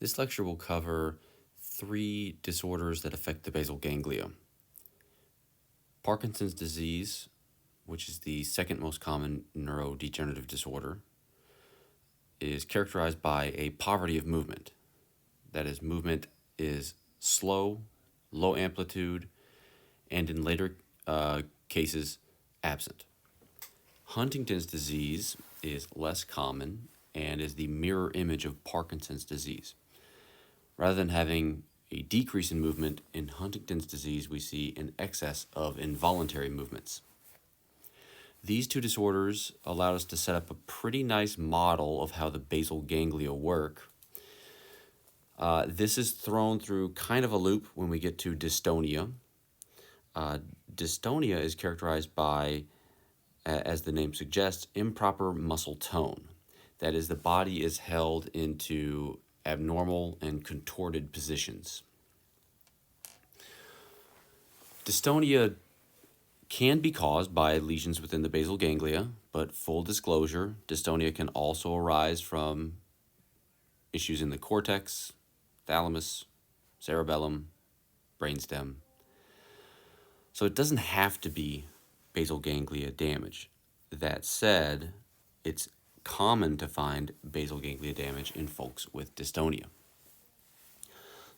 This lecture will cover 3 disorders that affect the basal ganglia. Parkinson's disease, which is the second most common neurodegenerative disorder, is characterized by a poverty of movement. That is, movement is slow, low amplitude, and in later cases, absent. Huntington's disease is less common and is the mirror image of Parkinson's disease. Rather than having a decrease in movement, in Huntington's disease we see an excess of involuntary movements. These 2 disorders allowed us to set up a pretty nice model of how the basal ganglia work. This is thrown through kind of a loop when we get to dystonia. Dystonia is characterized by, as the name suggests, improper muscle tone. That is, the body is held into abnormal and contorted positions. Dystonia can be caused by lesions within the basal ganglia, but full disclosure, dystonia can also arise from issues in the cortex, thalamus, cerebellum, brainstem. So it doesn't have to be basal ganglia damage. That said, it's common to find basal ganglia damage in folks with dystonia.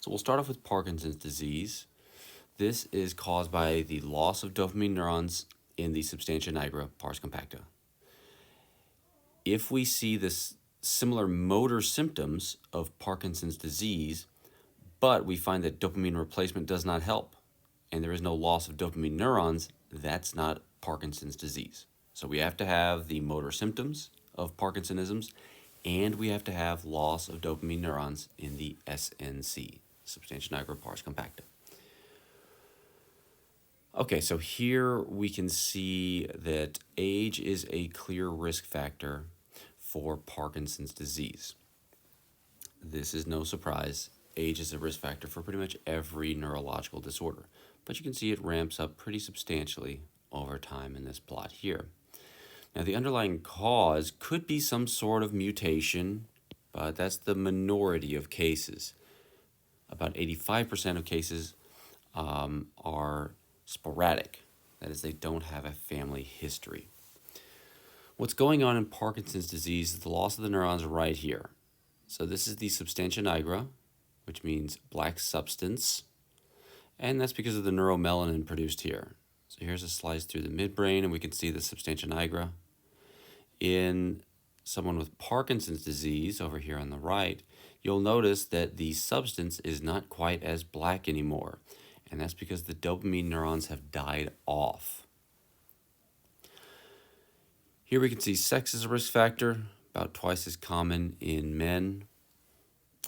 So we'll start off with Parkinson's disease. This is caused by the loss of dopamine neurons in the substantia nigra pars compacta. If we see this similar motor symptoms of Parkinson's disease, but we find that dopamine replacement does not help, and there is no loss of dopamine neurons, that's not Parkinson's disease. So we have to have the motor symptoms of Parkinsonisms, and we have to have loss of dopamine neurons in the SNC, substantia nigra pars compacta. Okay, so here we can see that age is a clear risk factor for Parkinson's disease. This is no surprise. Age is a risk factor for pretty much every neurological disorder, but you can see it ramps up pretty substantially over time in this plot here. Now, the underlying cause could be some sort of mutation, but that's the minority of cases. About 85% of cases are sporadic. That is, they don't have a family history. What's going on in Parkinson's disease is the loss of the neurons right here. So this is the substantia nigra, which means black substance, and that's because of the neuromelanin produced here. So here's a slice through the midbrain, and we can see the substantia nigra. In someone with Parkinson's disease, over here on the right, you'll notice that the substance is not quite as black anymore, and that's because the dopamine neurons have died off. Here we can see sex as a risk factor, about twice as common in men.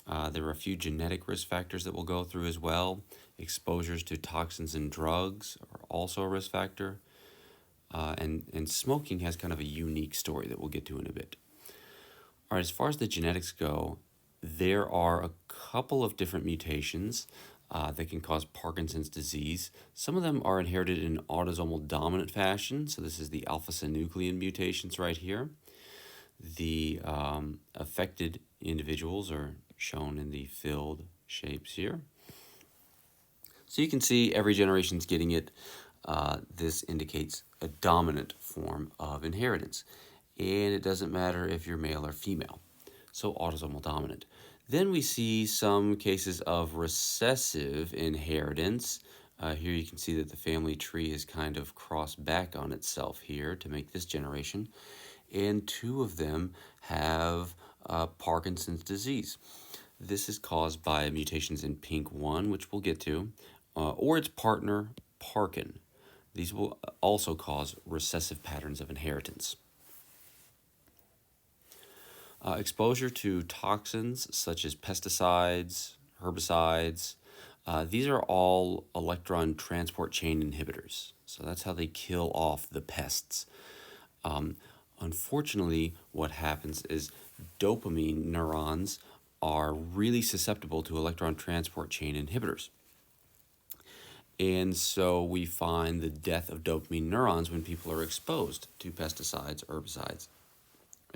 There are a few genetic risk factors that we'll go through as well. Exposures to toxins and drugs are also a risk factor. And smoking has kind of a unique story that we'll get to in a bit. All right, as far as the genetics go, there are a couple of different mutations that can cause Parkinson's disease. Some of them are inherited in autosomal dominant fashion, so this is the alpha-synuclein mutations right here. The affected individuals are shown in the filled shapes here. So you can see every generation's getting it. This indicates a dominant form of inheritance, and it doesn't matter if you're male or female, so autosomal dominant. Then we see some cases of recessive inheritance. Here you can see that the family tree is kind of crossed back on itself here to make this generation, and 2 of them have Parkinson's disease. This is caused by mutations in PINK1, which we'll get to, or its partner, Parkin. These will also cause recessive patterns of inheritance. Exposure to toxins such as pesticides, herbicides, these are all electron transport chain inhibitors. So that's how they kill off the pests. Unfortunately, what happens is dopamine neurons are really susceptible to electron transport chain inhibitors. And so we find the death of dopamine neurons when people are exposed to pesticides, herbicides.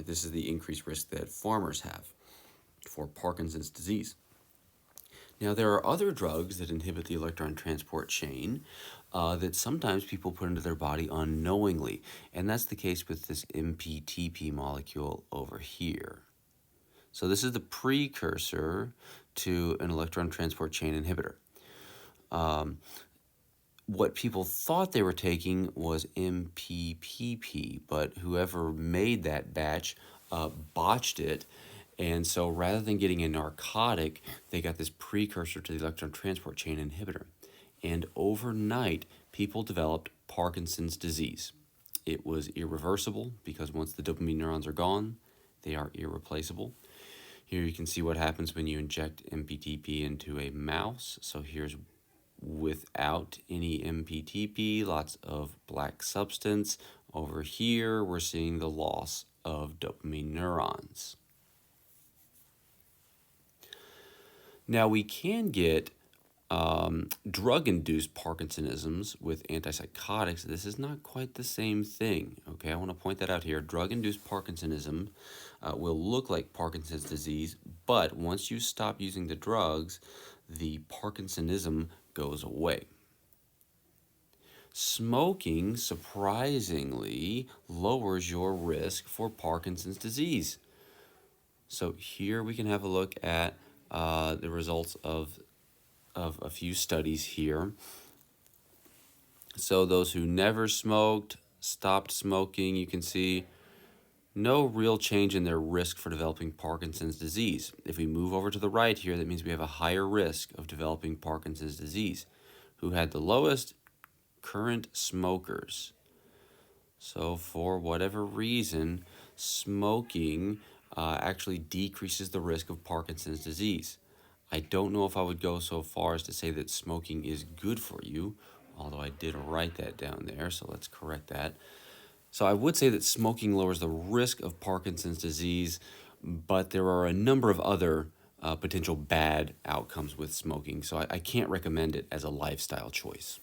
This is the increased risk that farmers have for Parkinson's disease. Now, there are other drugs that inhibit the electron transport chain that sometimes people put into their body unknowingly, and that's the case with this MPTP molecule over here. So this is the precursor to an electron transport chain inhibitor. What people thought they were taking was MPPP, but whoever made that batch botched it. And so rather than getting a narcotic, they got this precursor to the electron transport chain inhibitor. And overnight, people developed Parkinson's disease. It was irreversible because once the dopamine neurons are gone, they are irreplaceable. Here you can see what happens when you inject MPTP into a mouse. So here's without any MPTP, lots of black substance. Over here, we're seeing the loss of dopamine neurons. Now, we can get drug-induced Parkinsonisms with antipsychotics. This is not quite the same thing, okay? I want to point that out here. Drug-induced Parkinsonism will look like Parkinson's disease, but once you stop using the drugs, the Parkinsonism goes away. Smoking, surprisingly, lowers your risk for Parkinson's disease. So here we can have a look at the results of a few studies here. So those who never smoked, stopped smoking, you can see no real change in their risk for developing Parkinson's disease. If we move over to the right here, that means we have a higher risk of developing Parkinson's disease. Who had the lowest? Current smokers. So for whatever reason, smoking actually decreases the risk of Parkinson's disease. I don't know if I would go so far as to say that smoking is good for you, although I did write that down there, so let's correct that. So I would say that smoking lowers the risk of Parkinson's disease, but there are a number of other potential bad outcomes with smoking, so I can't recommend it as a lifestyle choice.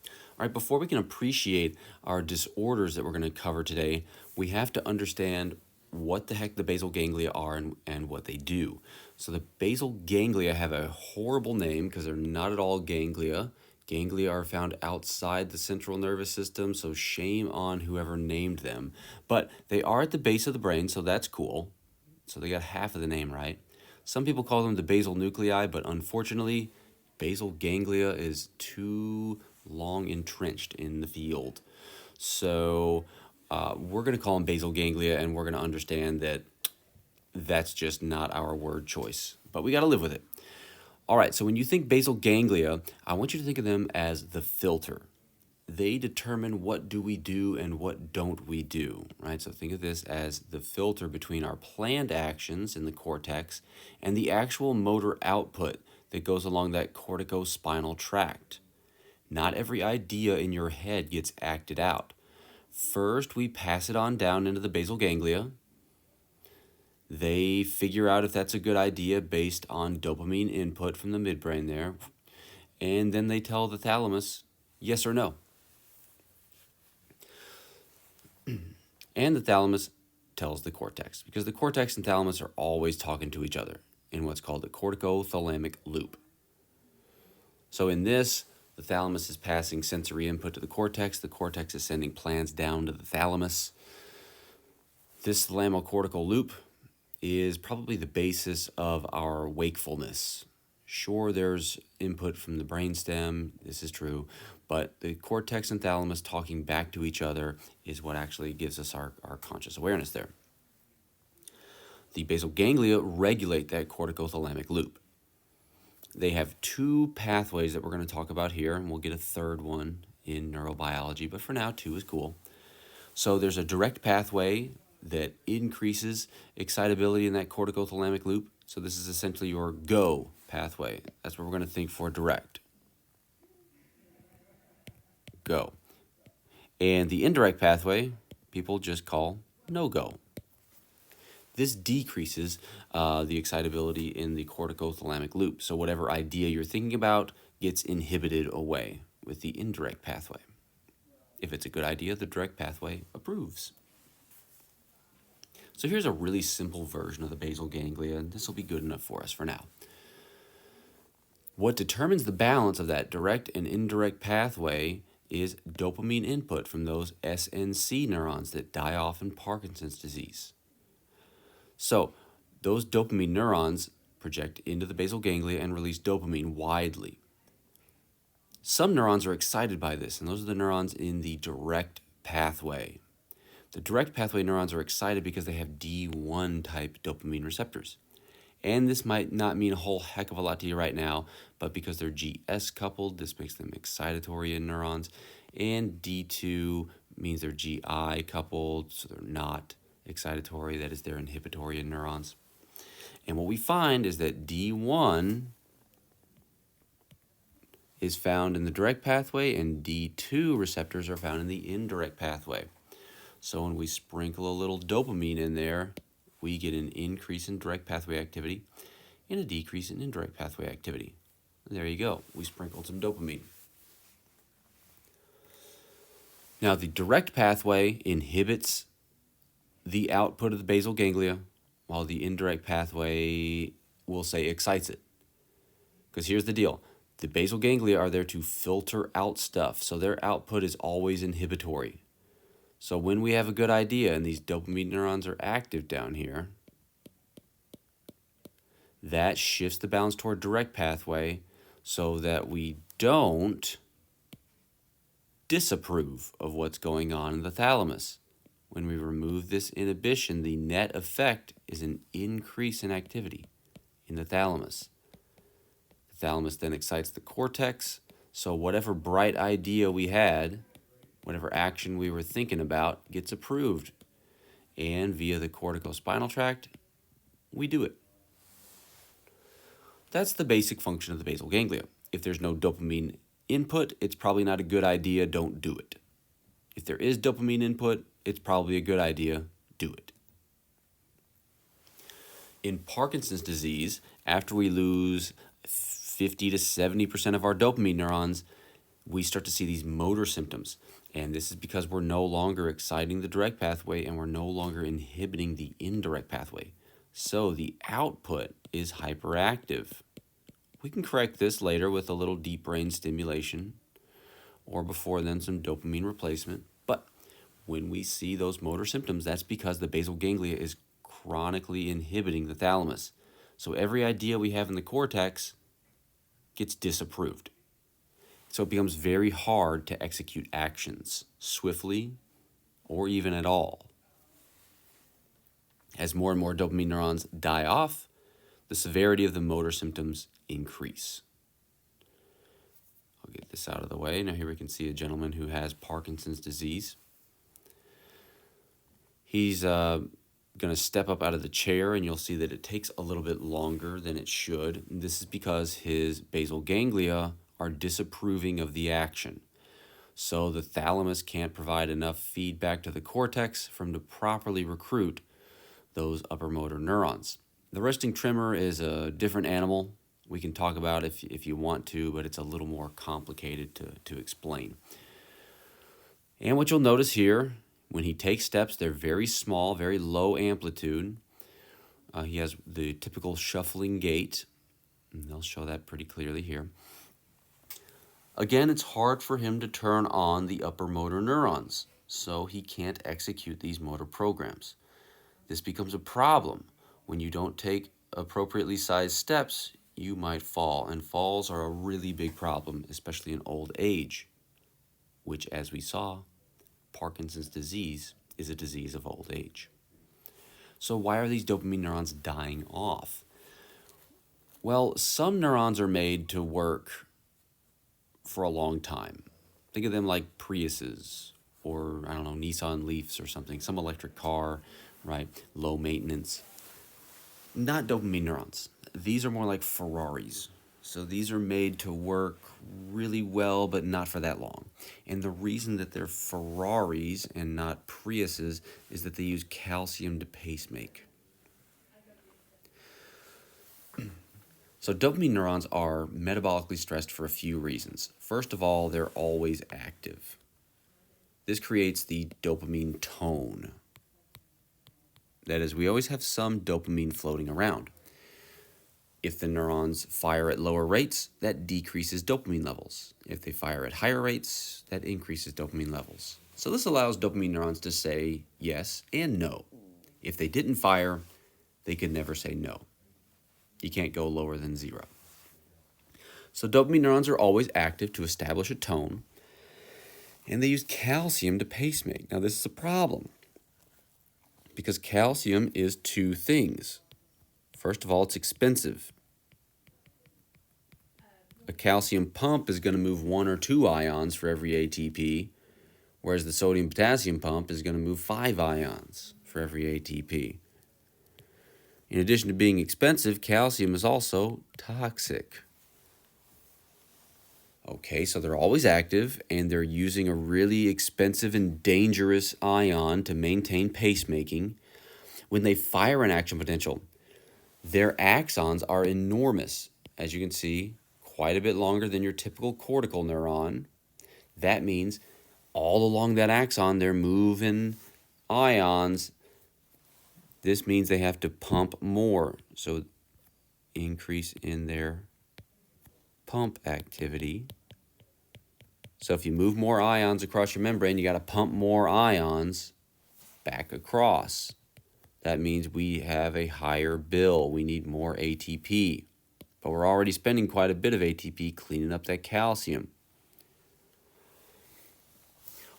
All right, before we can appreciate our disorders that we're going to cover today, we have to understand what the heck the basal ganglia are and what they do. So the basal ganglia have a horrible name because they're not at all ganglia. Ganglia are found outside the central nervous system, so shame on whoever named them. But they are at the base of the brain, so that's cool. So they got half of the name right. Some people call them the basal nuclei, but unfortunately, basal ganglia is too long entrenched in the field. So we're going to call them basal ganglia, and we're going to understand that that's just not our word choice. But we got to live with it. All right, so when you think basal ganglia, I want you to think of them as the filter. They determine what do we do and what don't we do, right? So think of this as the filter between our planned actions in the cortex and the actual motor output that goes along that corticospinal tract. Not every idea in your head gets acted out. First, we pass it on down into the basal ganglia. They figure out if that's a good idea based on dopamine input from the midbrain there. And then they tell the thalamus yes or no. And the thalamus tells the cortex, because the cortex and thalamus are always talking to each other in what's called the corticothalamic loop. So in this, the thalamus is passing sensory input to the cortex is sending plans down to the thalamus. This thalamocortical loop is probably the basis of our wakefulness. Sure, there's input from the brainstem, this is true, but the cortex and thalamus talking back to each other is what actually gives us our conscious awareness there. The basal ganglia regulate that corticothalamic loop. They have two pathways that we're going to talk about here, and we'll get a third one in neurobiology, but for now, two is cool. So there's a direct pathway that increases excitability in that corticothalamic loop. So this is essentially your go pathway. That's what we're going to think for direct. Go. And the indirect pathway, people just call no-go. This decreases the excitability in the corticothalamic loop. So whatever idea you're thinking about gets inhibited away with the indirect pathway. If it's a good idea, the direct pathway approves. So here's a really simple version of the basal ganglia, and this will be good enough for us for now. What determines the balance of that direct and indirect pathway is dopamine input from those SNC neurons that die off in Parkinson's disease. So, those dopamine neurons project into the basal ganglia and release dopamine widely. Some neurons are excited by this, and those are the neurons in the direct pathway. The direct pathway neurons are excited because they have D1 type dopamine receptors. And this might not mean a whole heck of a lot to you right now, but because they're GS coupled, this makes them excitatory in neurons. And D2 means they're GI coupled, so they're not excitatory, that is, they're inhibitory in neurons. And what we find is that D1 is found in the direct pathway and D2 receptors are found in the indirect pathway. So when we sprinkle a little dopamine in there, we get an increase in direct pathway activity and a decrease in indirect pathway activity. And there you go. We sprinkled some dopamine. Now, the direct pathway inhibits the output of the basal ganglia, while the indirect pathway, we'll say, excites it. Because here's the deal. The basal ganglia are there to filter out stuff, so their output is always inhibitory. So when we have a good idea and these dopamine neurons are active down here, that shifts the balance toward direct pathway so that we don't disapprove of what's going on in the thalamus. When we remove this inhibition, the net effect is an increase in activity in the thalamus. The thalamus then excites the cortex, so whatever bright idea we had, whatever action we were thinking about, gets approved. And via the corticospinal tract, we do it. That's the basic function of the basal ganglia. If there's no dopamine input, it's probably not a good idea, don't do it. If there is dopamine input, it's probably a good idea, do it. In Parkinson's disease, after we lose 50 to 70% of our dopamine neurons, we start to see these motor symptoms. And this is because we're no longer exciting the direct pathway and we're no longer inhibiting the indirect pathway. So the output is hyperactive. We can correct this later with a little deep brain stimulation or before then some dopamine replacement. But when we see those motor symptoms, that's because the basal ganglia is chronically inhibiting the thalamus. So every idea we have in the cortex gets disapproved. So it becomes very hard to execute actions swiftly or even at all. As more and more dopamine neurons die off, the severity of the motor symptoms increase. I'll get this out of the way. Now here we can see a gentleman who has Parkinson's disease. He's going to step up out of the chair, and you'll see that it takes a little bit longer than it should. This is because his basal ganglia are disapproving of the action. So the thalamus can't provide enough feedback to the cortex for him to properly recruit those upper motor neurons. The resting tremor is a different animal. We can talk about it if you want to, but it's a little more complicated to explain. And what you'll notice here, when he takes steps, they're very small, very low amplitude. He has the typical shuffling gait, and they'll show that pretty clearly here. Again, it's hard for him to turn on the upper motor neurons, so he can't execute these motor programs. This becomes a problem. When you don't take appropriately sized steps, you might fall, and falls are a really big problem, especially in old age, which, as we saw, Parkinson's disease is a disease of old age. So why are these dopamine neurons dying off? Well, some neurons are made to work for a long time. Think of them like Priuses or, Nissan Leafs or something, some electric car, right? Low maintenance. Not dopamine neurons. These are more like Ferraris. So these are made to work really well, but not for that long. And the reason that they're Ferraris and not Priuses is that they use calcium to pacemake. So dopamine neurons are metabolically stressed for a few reasons. First of all, they're always active. This creates the dopamine tone. That is, we always have some dopamine floating around. If the neurons fire at lower rates, that decreases dopamine levels. If they fire at higher rates, that increases dopamine levels. So this allows dopamine neurons to say yes and no. If they didn't fire, they could never say no. You can't go lower than 0. So dopamine neurons are always active to establish a tone, and they use calcium to pacemake. Now this is a problem because calcium is 2 things. First of all, it's expensive. A calcium pump is going to move 1 or 2 ions for every ATP, whereas the sodium-potassium pump is going to move 5 ions for every ATP. In addition to being expensive, calcium is also toxic. Okay, so they're always active, and they're using a really expensive and dangerous ion to maintain pacemaking. When they fire an action potential, their axons are enormous. As you can see, quite a bit longer than your typical cortical neuron. That means all along that axon, they're moving ions. This means they have to pump more, so increase in their pump activity. So if you move more ions across your membrane, you got to pump more ions back across. That means we have a higher bill. We need more ATP. But we're already spending quite a bit of ATP cleaning up that calcium.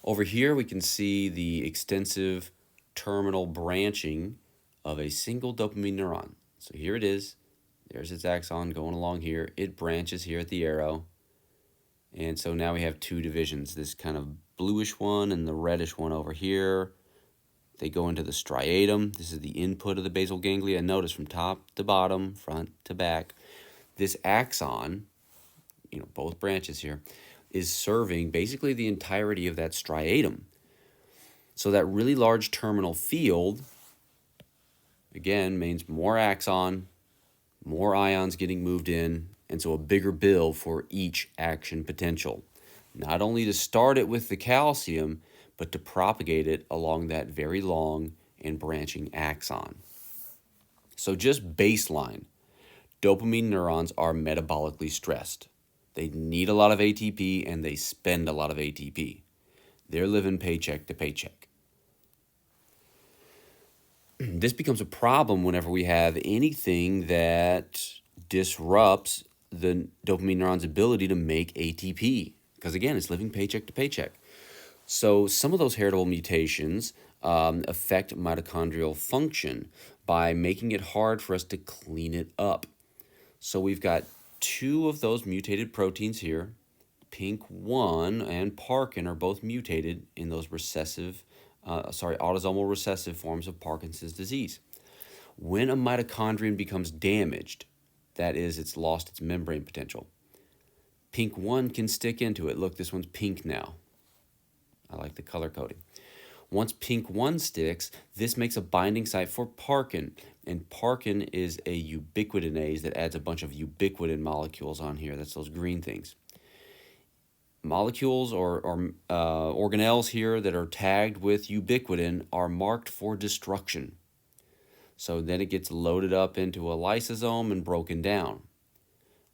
Over here, we can see the extensive terminal branching of a single dopamine neuron. So here it is. There's its axon going along here. It branches here at the arrow. And so now we have 2 divisions, this kind of bluish one and the reddish one over here. They go into the striatum. This is the input of the basal ganglia. And notice from top to bottom, front to back, this axon, both branches here, is serving basically the entirety of that striatum. So that really large terminal field, again, means more axon, more ions getting moved in, and so a bigger bill for each action potential. Not only to start it with the calcium, but to propagate it along that very long and branching axon. So just baseline, dopamine neurons are metabolically stressed. They need a lot of ATP and they spend a lot of ATP. They're living paycheck to paycheck. This becomes a problem whenever we have anything that disrupts the dopamine neuron's ability to make ATP, because again, it's living paycheck to paycheck. So some of those heritable mutations affect mitochondrial function by making it hard for us to clean it up. So we've got 2 of those mutated proteins here. PINK1 and Parkin are both mutated in those autosomal recessive forms of Parkinson's disease. When a mitochondrion becomes damaged, that is, it's lost its membrane potential, PINK1 can stick into it. Look, this one's pink now. I like the color coding. Once PINK1 sticks, this makes a binding site for Parkin. And Parkin is a ubiquitinase that adds a bunch of ubiquitin molecules on here. That's those green things. Molecules or organelles here that are tagged with ubiquitin are marked for destruction. So then it gets loaded up into a lysosome and broken down.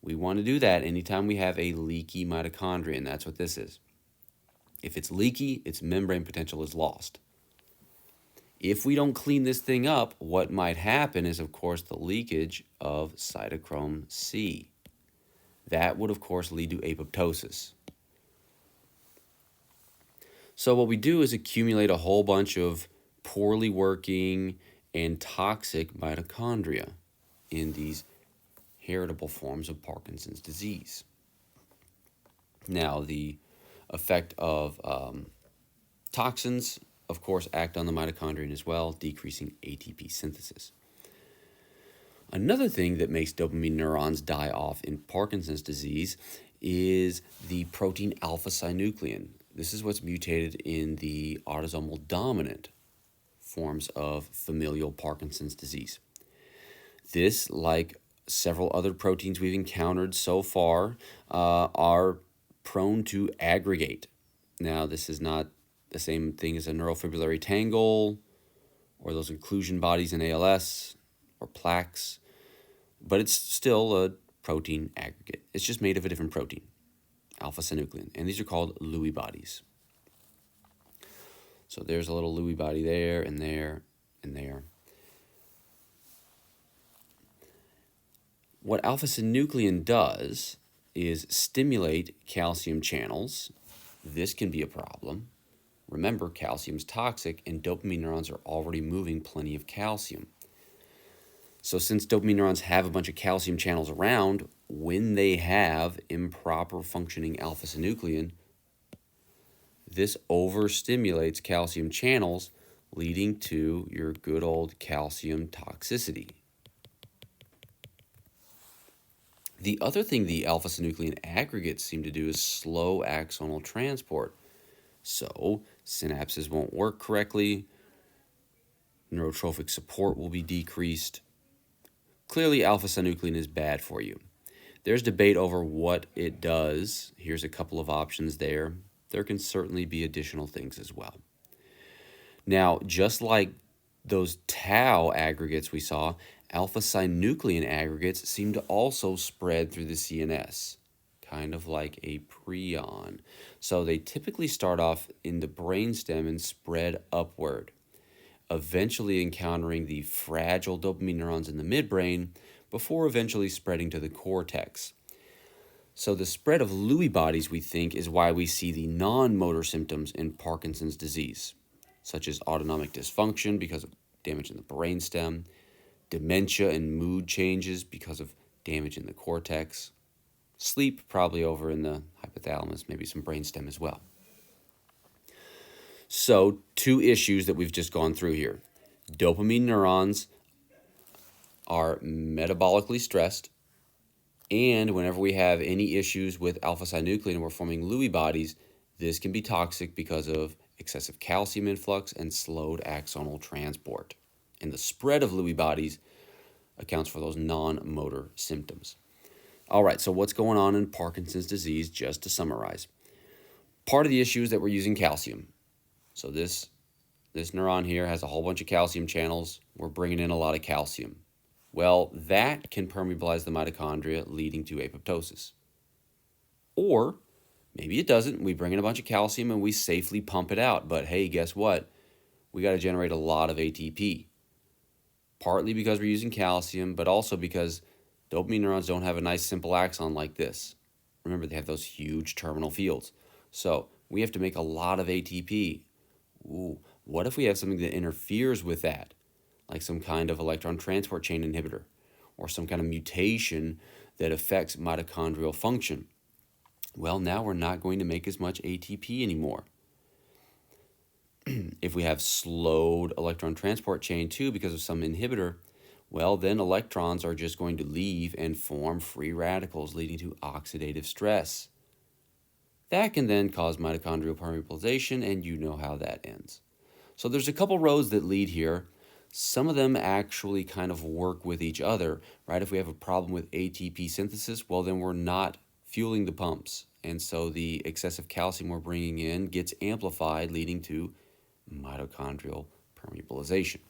We want to do that anytime we have a leaky mitochondrion. That's what this is. If it's leaky, its membrane potential is lost. If we don't clean this thing up, what might happen is, of course, the leakage of cytochrome C. That would, of course, lead to apoptosis. So what we do is accumulate a whole bunch of poorly working and toxic mitochondria in these heritable forms of Parkinson's disease. Now, the effect of toxins, of course, act on the mitochondrion as well, decreasing ATP synthesis. Another thing that makes dopamine neurons die off in Parkinson's disease is the protein alpha-synuclein. This is what's mutated in the autosomal dominant forms of familial Parkinson's disease. This, like several other proteins we've encountered so far, are prone to aggregate. Now, this is not the same thing as a neurofibrillary tangle or those inclusion bodies in ALS or plaques, but it's still a protein aggregate. It's just made of a different protein, alpha-synuclein, and these are called Lewy bodies. So there's a little Lewy body there and there and there. What alpha-synuclein does is stimulate calcium channels. This can be a problem. Remember, calcium's toxic and dopamine neurons are already moving plenty of calcium. So since dopamine neurons have a bunch of calcium channels around, when they have improper functioning alpha-synuclein, this overstimulates calcium channels, leading to your good old calcium toxicity. The other thing the alpha-synuclein aggregates seem to do is slow axonal transport. So synapses won't work correctly, neurotrophic support will be decreased. Clearly, alpha-synuclein is bad for you. There's debate over what it does. Here's a couple of options there. There can certainly be additional things as well. Now, just like those tau aggregates we saw, alpha-synuclein aggregates seem to also spread through the CNS, kind of like a prion. So they typically start off in the brainstem and spread upward, eventually encountering the fragile dopamine neurons in the midbrain before eventually spreading to the cortex. So the spread of Lewy bodies, we think, is why we see the non-motor symptoms in Parkinson's disease, such as autonomic dysfunction because of damage in the brainstem, dementia and mood changes because of damage in the cortex, sleep probably over in the hypothalamus, maybe some brainstem as well. So, two issues that we've just gone through here. Dopamine neurons are metabolically stressed, and whenever we have any issues with alpha-synuclein and we're forming Lewy bodies, this can be toxic because of excessive calcium influx and slowed axonal transport. And the spread of Lewy bodies accounts for those non-motor symptoms. All right, so what's going on in Parkinson's disease, just to summarize? Part of the issue is that we're using calcium. So this neuron here has a whole bunch of calcium channels. We're bringing in a lot of calcium. Well, that can permeabilize the mitochondria, leading to apoptosis. Or maybe it doesn't. We bring in a bunch of calcium and we safely pump it out. But hey, guess what? We got to generate a lot of ATP. Partly because we're using calcium, but also because dopamine neurons don't have a nice simple axon like this. Remember, they have those huge terminal fields. So we have to make a lot of ATP. Ooh, what if we have something that interferes with that, like some kind of electron transport chain inhibitor or some kind of mutation that affects mitochondrial function? Well, now we're not going to make as much ATP anymore. If we have slowed electron transport chain too because of some inhibitor, well, then electrons are just going to leave and form free radicals, leading to oxidative stress. That can then cause mitochondrial permeabilization, and you know how that ends. So there's a couple roads that lead here. Some of them actually kind of work with each other, right? If we have a problem with ATP synthesis, well, then we're not fueling the pumps. And so the excessive calcium we're bringing in gets amplified, leading to mitochondrial permeabilization.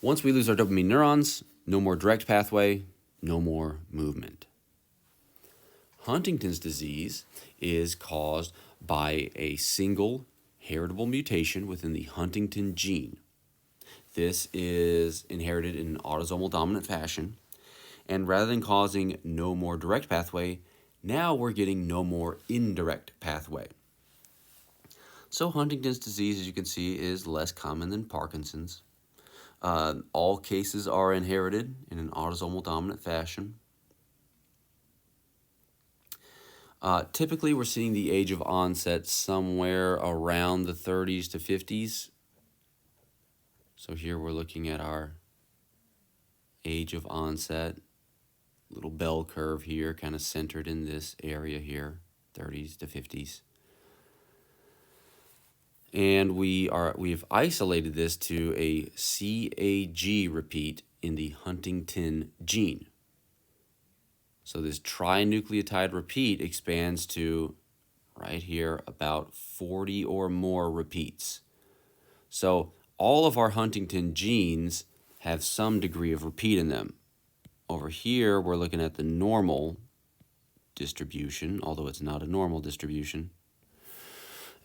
Once we lose our dopamine neurons, no more direct pathway, no more movement. Huntington's disease is caused by a single heritable mutation within the Huntington gene. This is inherited in an autosomal dominant fashion, and rather than causing no more direct pathway, now we're getting no more indirect pathway. So Huntington's disease, as you can see, is less common than Parkinson's. All cases are inherited in an autosomal dominant fashion. Typically, we're seeing the age of onset somewhere around the 30s to 50s. So here we're looking at our age of onset, little bell curve here, kind of centered in this area here, 30s to 50s. And we've isolated this to a CAG repeat in the Huntington gene. So this trinucleotide repeat expands to, right here, about 40 or more repeats. So all of our Huntington genes have some degree of repeat in them. Over here, we're looking at the normal distribution, although it's not a normal distribution.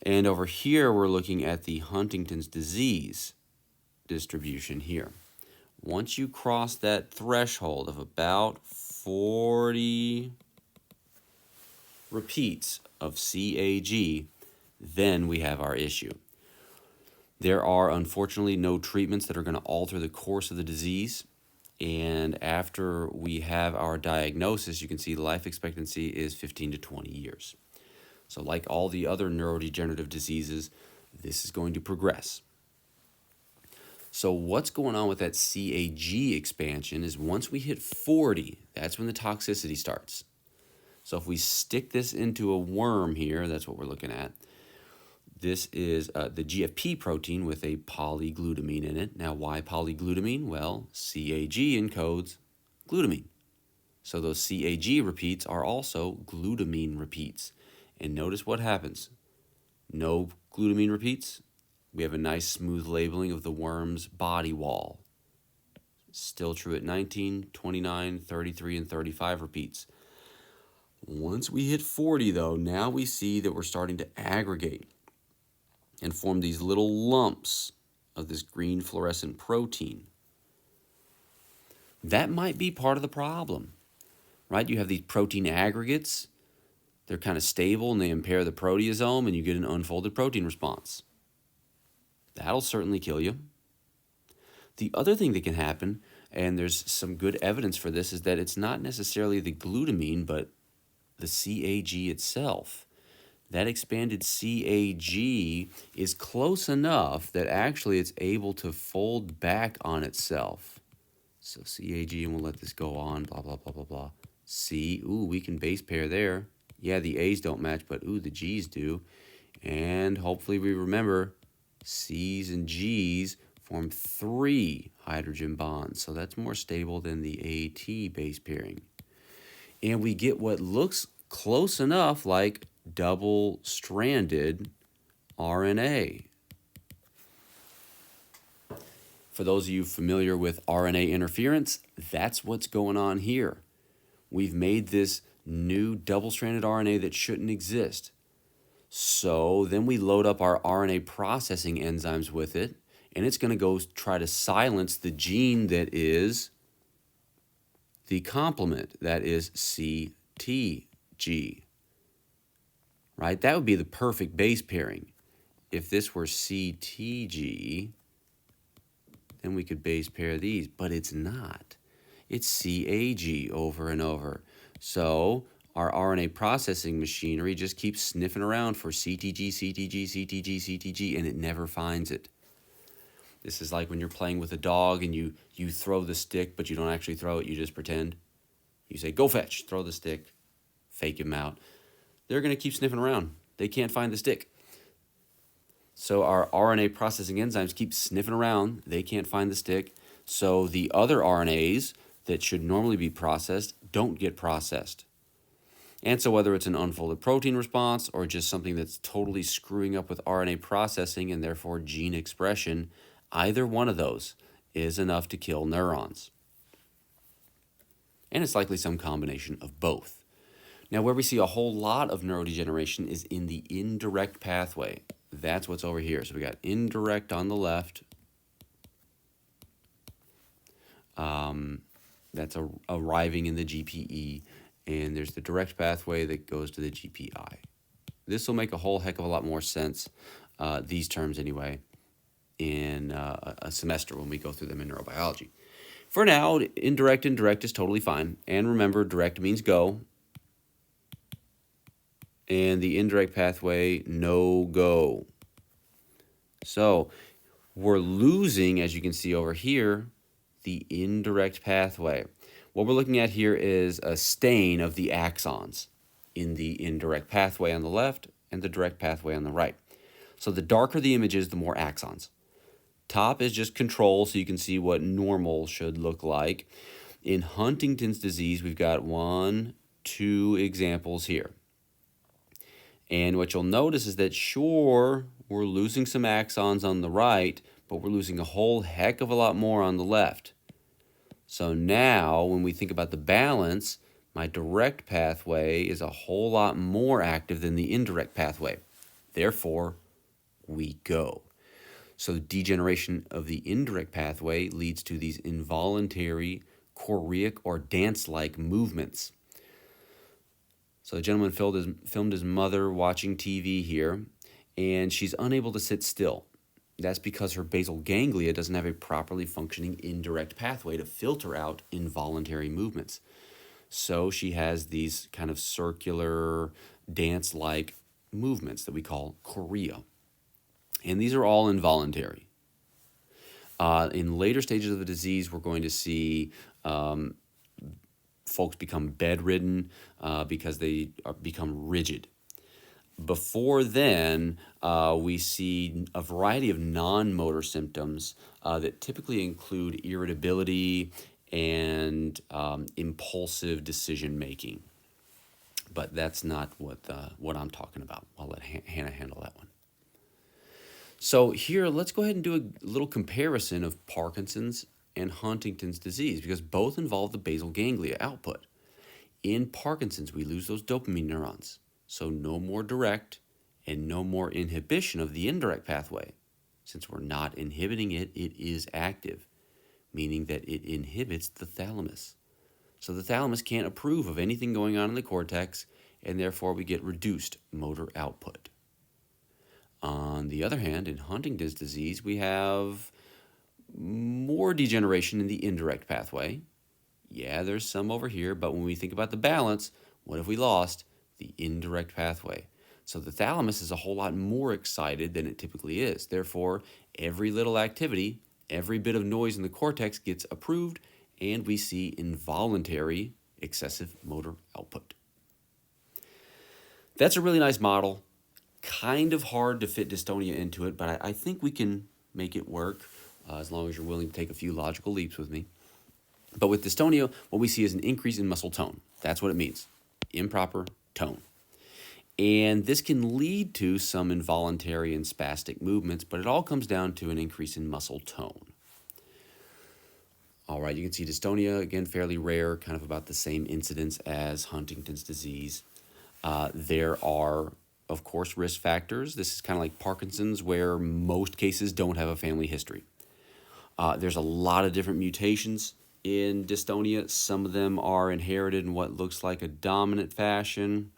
And over here, we're looking at the Huntington's disease distribution here. Once you cross that threshold of about 40 repeats of CAG, then we have our issue. There are unfortunately no treatments that are going to alter the course of the disease. And after we have our diagnosis, you can see life expectancy is 15 to 20 years. So like all the other neurodegenerative diseases, this is going to progress. So what's going on with that CAG expansion is once we hit 40, that's when the toxicity starts. So if we stick this into a worm here, that's what we're looking at. This is the GFP protein with a polyglutamine in it. Now, why polyglutamine? Well, CAG encodes glutamine. So those CAG repeats are also glutamine repeats. And notice what happens. No glutamine repeats. We have a nice smooth labeling of the worm's body wall. Still true at 19, 29, 33, and 35 repeats. Once we hit 40, though, now we see that we're starting to aggregate and form these little lumps of this green fluorescent protein. That might be part of the problem, right? You have these protein aggregates. They're kind of stable and they impair the proteasome and you get an unfolded protein response. That'll certainly kill you. The other thing that can happen, and there's some good evidence for this, is that it's not necessarily the glutamine, but the CAG itself. That expanded CAG is close enough that actually it's able to fold back on itself. So CAG, and we'll let this go on, blah, blah, blah, blah, blah. C, ooh, we can base pair there. Yeah, the A's don't match, but ooh, the G's do. And hopefully we remember C's and G's form 3 hydrogen bonds. So that's more stable than the AT base pairing. And we get what looks close enough like double-stranded RNA. For those of you familiar with RNA interference, that's what's going on here. We've made this new double-stranded RNA that shouldn't exist. So then we load up our RNA processing enzymes with it, and it's going to go try to silence the gene that is the complement, that is CTG. Right? That would be the perfect base pairing. If this were CTG, then we could base pair these, but it's not. It's CAG over and over. So our RNA processing machinery just keeps sniffing around for CTG, CTG, CTG, CTG, and it never finds it. This is like when you're playing with a dog and you throw the stick, but you don't actually throw it, you just pretend. You say, go fetch, throw the stick, fake him out. They're going to keep sniffing around. They can't find the stick. So our RNA processing enzymes keep sniffing around. They can't find the stick. So the other RNAs that should normally be processed don't get processed. And so whether it's an unfolded protein response or just something that's totally screwing up with RNA processing and therefore gene expression, either one of those is enough to kill neurons. And it's likely some combination of both. Now, where we see a whole lot of neurodegeneration is in the indirect pathway. That's what's over here. So we got indirect on the left. That's arriving in the GPE. And there's the direct pathway that goes to the GPI. This will make a whole heck of a lot more sense, these terms anyway, in a semester when we go through them in neurobiology. For now, indirect and direct is totally fine. And remember, direct means go. And the indirect pathway, no go. So we're losing, as you can see over here, the indirect pathway. What we're looking at here is a stain of the axons in the indirect pathway on the left and the direct pathway on the right. So the darker the image is, the more axons. Top is just control, so you can see what normal should look like. In Huntington's disease, we've got 1, 2 examples here. And what you'll notice is that, sure, we're losing some axons on the right, but we're losing a whole heck of a lot more on the left. So now when we think about the balance, my direct pathway is a whole lot more active than the indirect pathway. Therefore, we go. So degeneration of the indirect pathway leads to these involuntary choreic or dance-like movements. So the gentleman filmed his mother watching TV here, and she's unable to sit still. That's because her basal ganglia doesn't have a properly functioning indirect pathway to filter out involuntary movements. So she has these kind of circular, dance-like movements that we call chorea. And these are all involuntary. In later stages of the disease, we're going to see folks become bedridden because they become rigid. Before then, we see a variety of non-motor symptoms that typically include irritability and impulsive decision-making. But that's not what I'm talking about. I'll let Hannah handle that one. So here, let's go ahead and do a little comparison of Parkinson's and Huntington's disease because both involve the basal ganglia output. In Parkinson's, we lose those dopamine neurons, so no more direct and no more inhibition of the indirect pathway. Since we're not inhibiting it, it is active, meaning that it inhibits the thalamus. So the thalamus can't approve of anything going on in the cortex, and therefore we get reduced motor output. On the other hand, in Huntington's disease, we have more degeneration in the indirect pathway. Yeah, there's some over here, but when we think about the balance, what have we lost? The indirect pathway. So the thalamus is a whole lot more excited than it typically is. Therefore, every little activity, every bit of noise in the cortex gets approved, and we see involuntary excessive motor output. That's a really nice model. Kind of hard to fit dystonia into it, but I think we can make it work as long as you're willing to take a few logical leaps with me. But with dystonia, what we see is an increase in muscle tone. That's what it means, improper tone. And this can lead to some involuntary and spastic movements, but it all comes down to an increase in muscle tone. All right, you can see dystonia, again, fairly rare, kind of about the same incidence as Huntington's disease. There are, of course, risk factors. This is kind of like Parkinson's, where most cases don't have a family history. There's a lot of different mutations in dystonia. Some of them are inherited in what looks like a dominant fashion,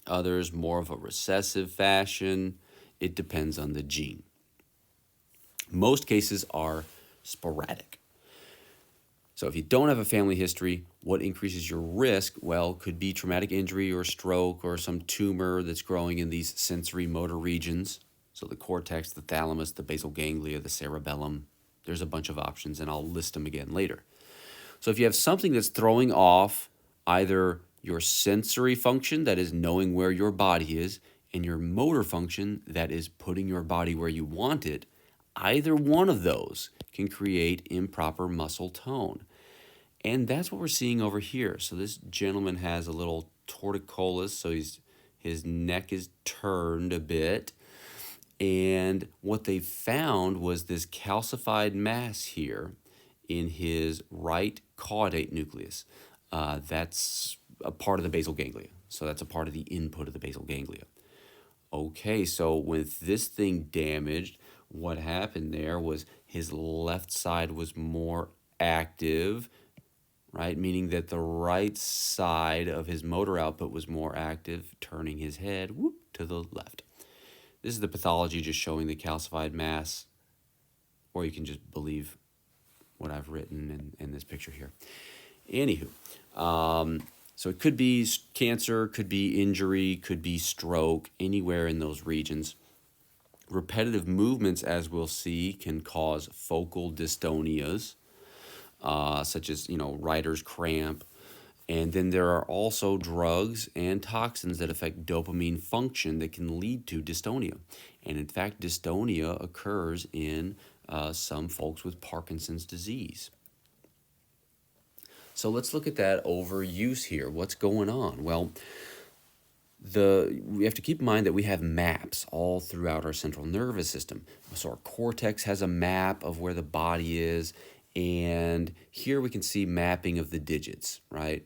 others more of a recessive fashion. It depends on the gene. Most cases are sporadic. So if you don't have a family history, what increases your risk? Well, could be traumatic injury or stroke or some tumor that's growing in these sensory motor regions. So the cortex, the thalamus, the basal ganglia, the cerebellum. There's a bunch of options, and I'll list them again later. So if you have something that's throwing off either your sensory function, that is knowing where your body is, and your motor function, that is putting your body where you want it, either one of those can create improper muscle tone. And that's what we're seeing over here. So this gentleman has a little torticollis, so his neck is turned a bit. And what they found was this calcified mass here in his right caudate nucleus. That's a part of the basal ganglia. So that's a part of the input of the basal ganglia. Okay, so with this thing damaged, what happened there was his left side was more active, right? Meaning that the right side of his motor output was more active, turning his head to the left. This is the pathology just showing the calcified mass, or you can just believe what I've written in this picture here. Anywho, so it could be cancer, could be injury, could be stroke, anywhere in those regions. Repetitive movements, as we'll see, can cause focal dystonias, such as, writer's cramp. And then there are also drugs and toxins that affect dopamine function that can lead to dystonia. And in fact, dystonia occurs in some folks with Parkinson's disease. So let's look at that overuse here. What's going on? Well, We have to keep in mind that we have maps all throughout our central nervous system. So our cortex has a map of where the body is, and here we can see mapping of the digits, right?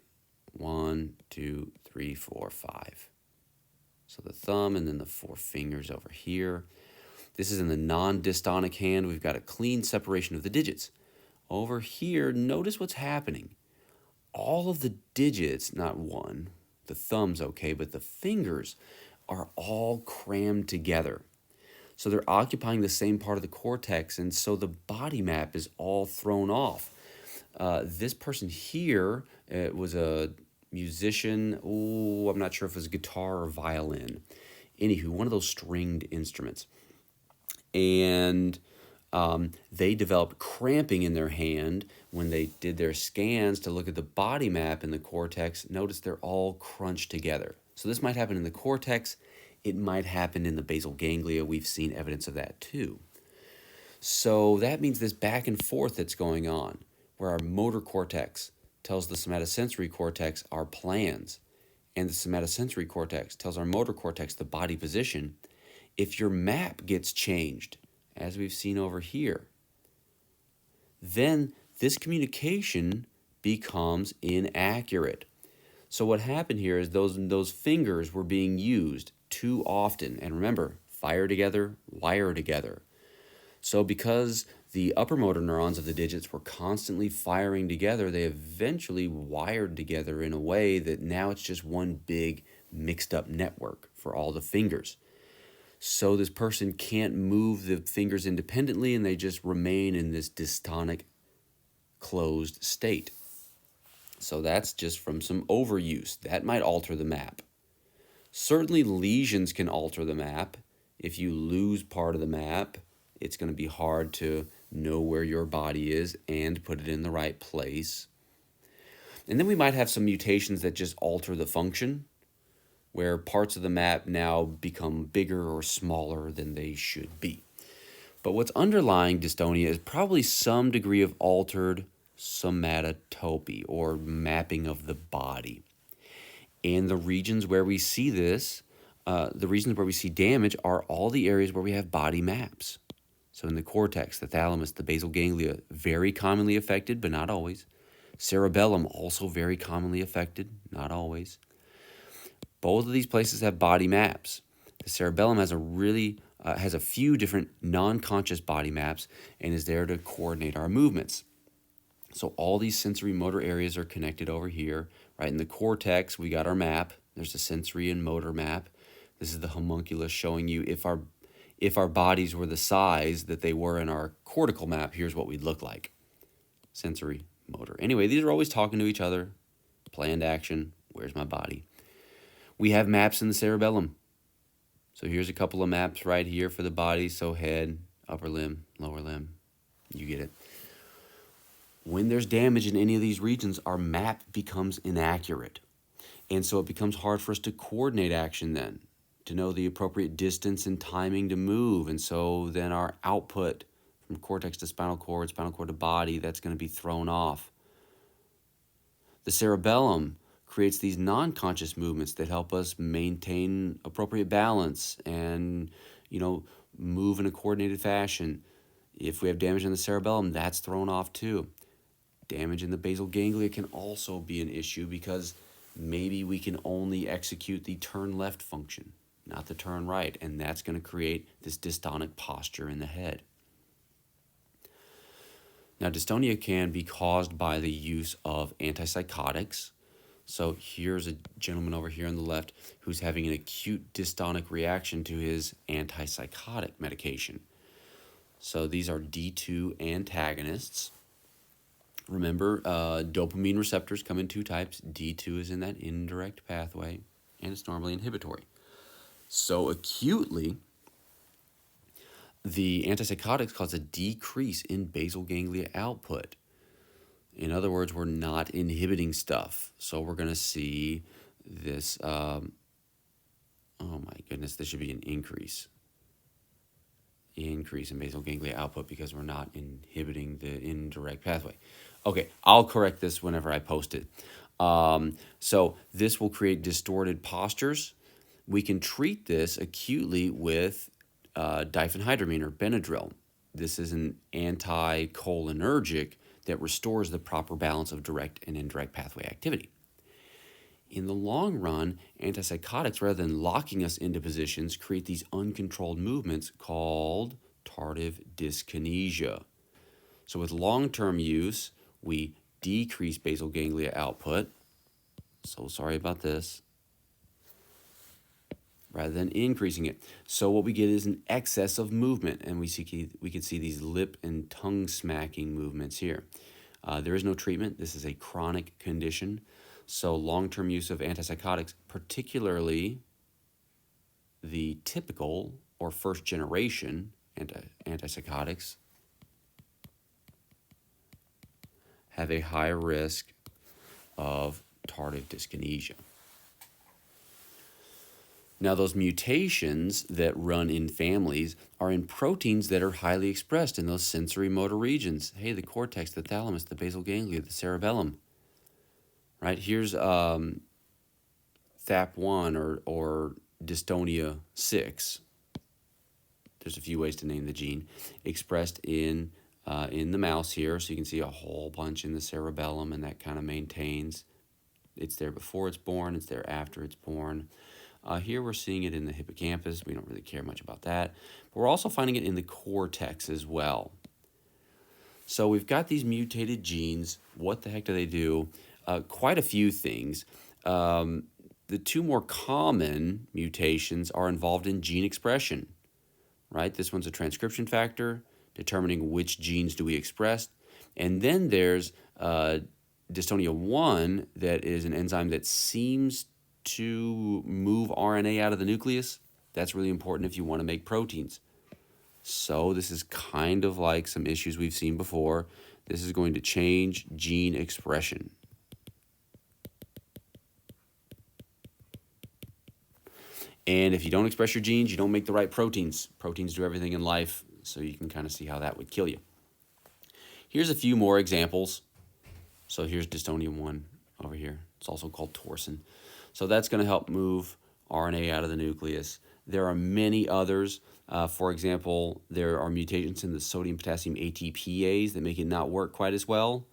1, 2, 3, 4, 5. So the thumb and then the 4 fingers over here. This is in the non-dystonic hand. We've got a clean separation of the digits. Over here, notice what's happening. All of the digits, not one, the thumb's okay, but the fingers are all crammed together. So they're occupying the same part of the cortex, and so the body map is all thrown off. This person here was a musician. Oh, I'm not sure if it was guitar or violin. Anywho, one of those stringed instruments. And they developed cramping in their hand when they did their scans to look at the body map in the cortex. Notice they're all crunched together. So this might happen in the cortex. It might happen in the basal ganglia. We've seen evidence of that too. So that means this back and forth that's going on, where our motor cortex tells the somatosensory cortex our plans, and the somatosensory cortex tells our motor cortex the body position. If your map gets changed, as we've seen over here, then this communication becomes inaccurate. So what happened here is those fingers were being used too often. And remember, fire together, wire together. So because the upper motor neurons of the digits were constantly firing together, they eventually wired together in a way that now it's just one big mixed up network for all the fingers. So this person can't move the fingers independently, and they just remain in this dystonic closed state. So that's just from some overuse. That might alter the map. Certainly lesions can alter the map. If you lose part of the map, it's going to be hard to know where your body is and put it in the right place. And then we might have some mutations that just alter the function, where parts of the map now become bigger or smaller than they should be. But what's underlying dystonia is probably some degree of altered somatotopy, or mapping of the body. And the regions where we see this, the reasons where we see damage are all the areas where we have body maps. So in the cortex, the thalamus, the basal ganglia, very commonly affected, but not always. Cerebellum, also very commonly affected, not always. Both of these places have body maps. The cerebellum has a few different non-conscious body maps and is there to coordinate our movements. So all these sensory motor areas are connected over here, right? In the cortex, we got our map. There's a sensory and motor map. This is the homunculus showing you if our bodies were the size that they were in our cortical map, here's what we'd look like. Sensory, motor. Anyway, these are always talking to each other. Planned action. Where's my body? We have maps in the cerebellum. So here's a couple of maps right here for the body. So head, upper limb, lower limb. You get it. When there's damage in any of these regions, our map becomes inaccurate. And so it becomes hard for us to coordinate action then, to know the appropriate distance and timing to move. And so then our output from cortex to spinal cord to body, that's going to be thrown off. The cerebellum creates these non-conscious movements that help us maintain appropriate balance and, move in a coordinated fashion. If we have damage in the cerebellum, that's thrown off too. Damage in the basal ganglia can also be an issue because maybe we can only execute the turn left function, not the turn right, and that's going to create this dystonic posture in the head. Now, dystonia can be caused by the use of antipsychotics. So here's a gentleman over here on the left who's having an acute dystonic reaction to his antipsychotic medication. So these are D2 antagonists. Remember, dopamine receptors come in two types. D2 is in that indirect pathway, and it's normally inhibitory. So acutely, the antipsychotics cause a decrease in basal ganglia output. In other words, we're not inhibiting stuff. So we're going to see this, oh my goodness, this should be an increase in basal ganglia output because we're not inhibiting the indirect pathway. Okay, I'll correct this whenever I post it. So this will create distorted postures. We can treat this acutely with diphenhydramine or Benadryl. This is an anticholinergic that restores the proper balance of direct and indirect pathway activity. In the long run, antipsychotics, rather than locking us into positions, create these uncontrolled movements called tardive dyskinesia. So with long-term use, we decrease basal ganglia output. So sorry about this. Rather than increasing it. So what we get is an excess of movement, and we can see these lip and tongue smacking movements here. There is no treatment. This is a chronic condition. So long-term use of antipsychotics, particularly the typical or first generation antipsychotics, have a high risk of tardive dyskinesia. Now, those mutations that run in families are in proteins that are highly expressed in those sensory motor regions. Hey, the cortex, the thalamus, the basal ganglia, the cerebellum. Right, here's THAP1 or Dystonia 6. There's a few ways to name the gene. Expressed in the mouse here, so you can see a whole bunch in the cerebellum, and that kind of maintains. It's there before it's born, it's there after it's born. Here we're seeing it in the hippocampus. We don't really care much about that. But we're also finding it in the cortex as well. So we've got these mutated genes. What the heck do they do? Quite a few things. The two more common mutations are involved in gene expression, right? This one's a transcription factor, determining which genes do we express. And then there's Dystonia 1, that is an enzyme that seems to move RNA out of the nucleus. That's really important if you want to make proteins. So this is kind of like some issues we've seen before. This is going to change gene expression. And if you don't express your genes, you don't make the right proteins. Proteins do everything in life, so you can kind of see how that would kill you. Here's a few more examples. So here's Dystonia 1 over here. It's also called torsin. So that's going to help move RNA out of the nucleus. There are many others. For example, there are mutations in the sodium-potassium ATPase that make it not work quite as well.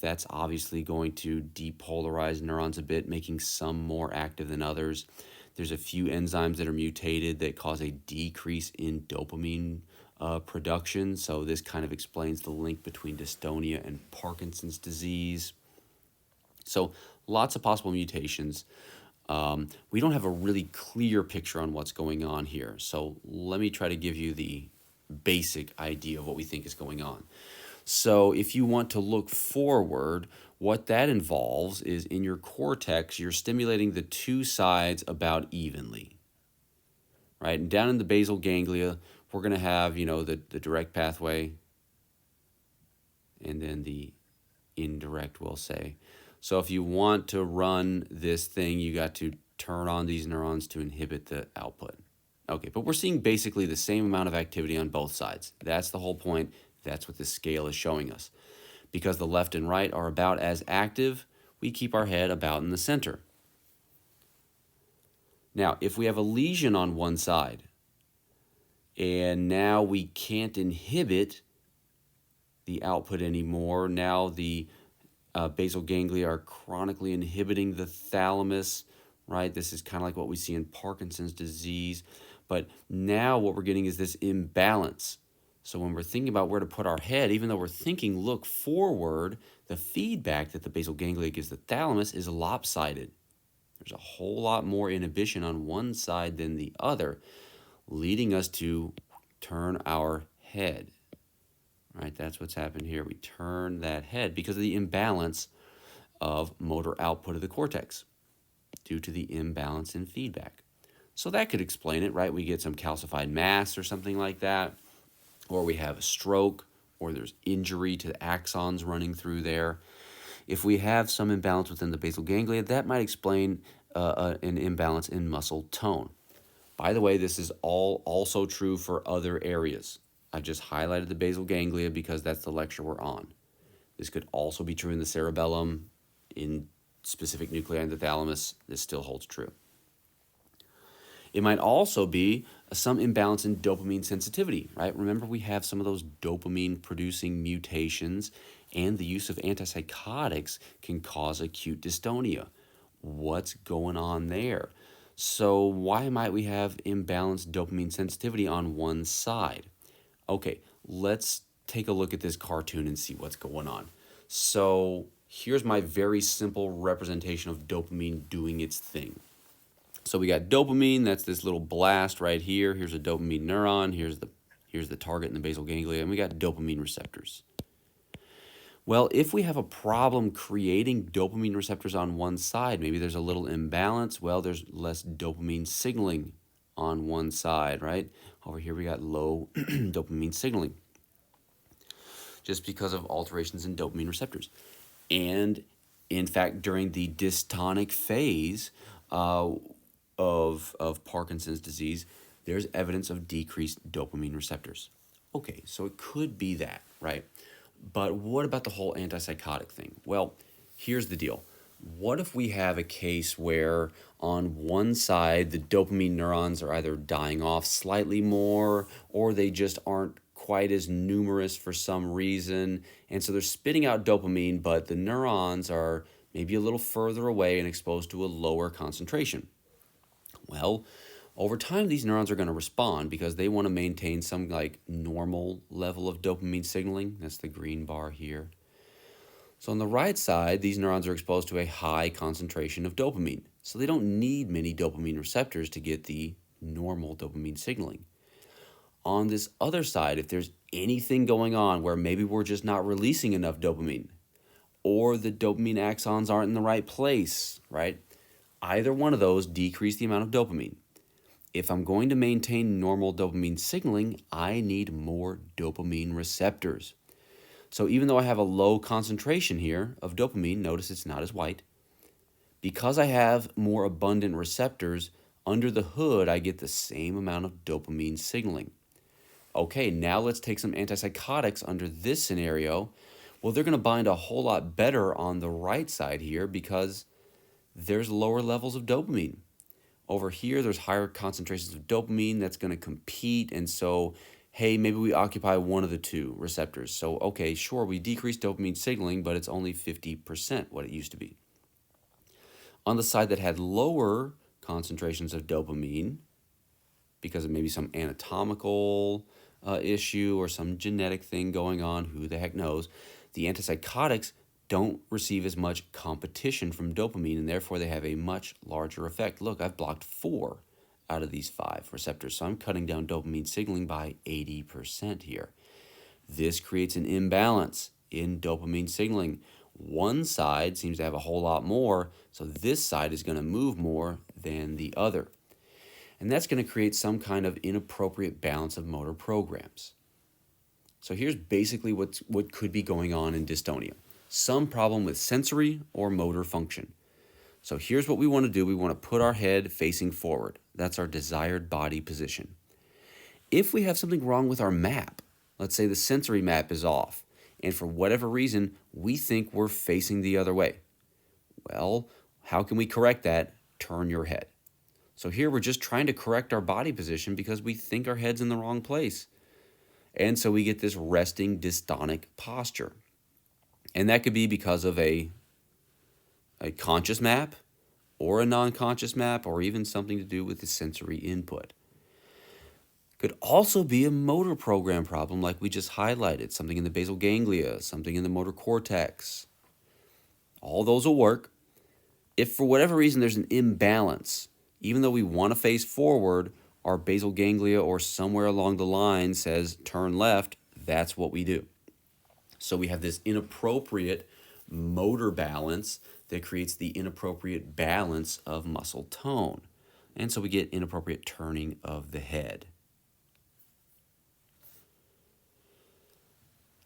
That's obviously going to depolarize neurons a bit, making some more active than others. There's a few enzymes that are mutated that cause a decrease in dopamine production. So this kind of explains the link between dystonia and Parkinson's disease. So lots of possible mutations. We don't have a really clear picture on what's going on here. So let me try to give you the basic idea of what we think is going on. So if you want to look forward, what that involves is in your cortex, you're stimulating the two sides about evenly, right? And down in the basal ganglia, we're going to have, the direct pathway and then the indirect, we'll say. So if you want to run this thing, you got to turn on these neurons to inhibit the output. Okay, but we're seeing basically the same amount of activity on both sides. That's the whole point. That's what this scale is showing us. Because the left and right are about as active, we keep our head about in the center. Now, if we have a lesion on one side, and now we can't inhibit the output anymore, now the basal ganglia are chronically inhibiting the thalamus, right? This is kind of like what we see in Parkinson's disease. But now what we're getting is this imbalance. So when we're thinking about where to put our head, even though we're thinking look forward, the feedback that the basal ganglia gives the thalamus is lopsided. There's a whole lot more inhibition on one side than the other, leading us to turn our head. Right, that's what's happened here. We turn that head because of the imbalance of motor output of the cortex due to the imbalance in feedback. So that could explain it, right? We get some calcified mass or something like that, or we have a stroke, or there's injury to the axons running through there. If we have some imbalance within the basal ganglia, that might explain an imbalance in muscle tone. By the way, this is all also true for other areas. I just highlighted the basal ganglia because that's the lecture we're on. This could also be true in the cerebellum, in specific nuclei in the thalamus. This still holds true. It might also be some imbalance in dopamine sensitivity, right? Remember, we have some of those dopamine producing mutations, and the use of antipsychotics can cause acute dystonia. What's going on there? So, why might we have imbalanced dopamine sensitivity on one side? Okay, let's take a look at this cartoon and see what's going on. So, here's my very simple representation of dopamine doing its thing. So we got dopamine, that's this little blast right here. Here's a dopamine neuron, here's the target in the basal ganglia, and we got dopamine receptors. Well, if we have a problem creating dopamine receptors on one side, maybe there's a little imbalance, well, there's less dopamine signaling on one side, right? Over here we got low dopamine signaling just because of alterations in dopamine receptors. And in fact, during the dystonic phase, of Parkinson's disease, there's evidence of decreased dopamine receptors. Okay, so it could be that, right? But what about the whole antipsychotic thing? Well, here's the deal. What if we have a case where on one side the dopamine neurons are either dying off slightly more or they just aren't quite as numerous for some reason, and so they're spitting out dopamine, but the neurons are maybe a little further away and exposed to a lower concentration? Well, over time, these neurons are going to respond because they want to maintain some like normal level of dopamine signaling. That's the green bar here. So on the right side, these neurons are exposed to a high concentration of dopamine. So they don't need many dopamine receptors to get the normal dopamine signaling. On this other side, if there's anything going on where maybe we're just not releasing enough dopamine, or the dopamine axons aren't in the right place, right? Either one of those decrease the amount of dopamine. If I'm going to maintain normal dopamine signaling, I need more dopamine receptors. So even though I have a low concentration here of dopamine, notice it's not as white, because I have more abundant receptors, under the hood I get the same amount of dopamine signaling. Okay, now let's take some antipsychotics under this scenario. Well, they're going to bind a whole lot better on the right side here because there's lower levels of dopamine. Over here, there's higher concentrations of dopamine that's going to compete. And so, hey, maybe we occupy one of the two receptors. So, okay, sure, we decrease dopamine signaling, but it's only 50% what it used to be. On the side that had lower concentrations of dopamine, because of maybe some anatomical issue or some genetic thing going on, who the heck knows, the antipsychotics don't receive as much competition from dopamine, and therefore they have a much larger effect. Look, I've blocked 4 out of these 5 receptors, so I'm cutting down dopamine signaling by 80% here. This creates an imbalance in dopamine signaling. One side seems to have a whole lot more, so this side is going to move more than the other. And that's going to create some kind of inappropriate balance of motor programs. So here's basically what could be going on in dystonia. Some problem with sensory or motor function. So here's what we want to do. We want to put our head facing forward. That's our desired body position. If we have something wrong with our map, let's say the sensory map is off, and for whatever reason, we think we're facing the other way. Well, how can we correct that? Turn your head. So here we're just trying to correct our body position because we think our head's in the wrong place. And so we get this resting dystonic posture. And that could be because of a conscious map or a non-conscious map or even something to do with the sensory input. Could also be a motor program problem like we just highlighted, something in the basal ganglia, something in the motor cortex. All those will work. If for whatever reason there's an imbalance, even though we want to face forward, our basal ganglia or somewhere along the line says turn left, that's what we do. So we have this inappropriate motor balance that creates the inappropriate balance of muscle tone. And so we get inappropriate turning of the head.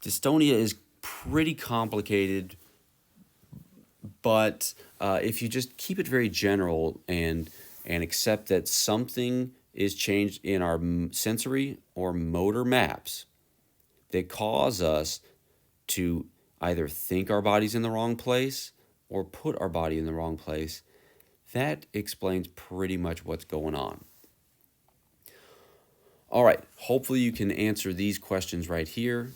Dystonia is pretty complicated, but if you just keep it very general and accept that something is changed in our sensory or motor maps that cause us to either think our body's in the wrong place or put our body in the wrong place, that explains pretty much what's going on. All right, hopefully you can answer these questions right here.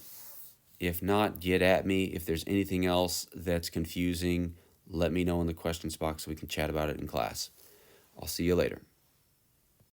If not, get at me. If there's anything else that's confusing, let me know in the questions box so we can chat about it in class. I'll see you later.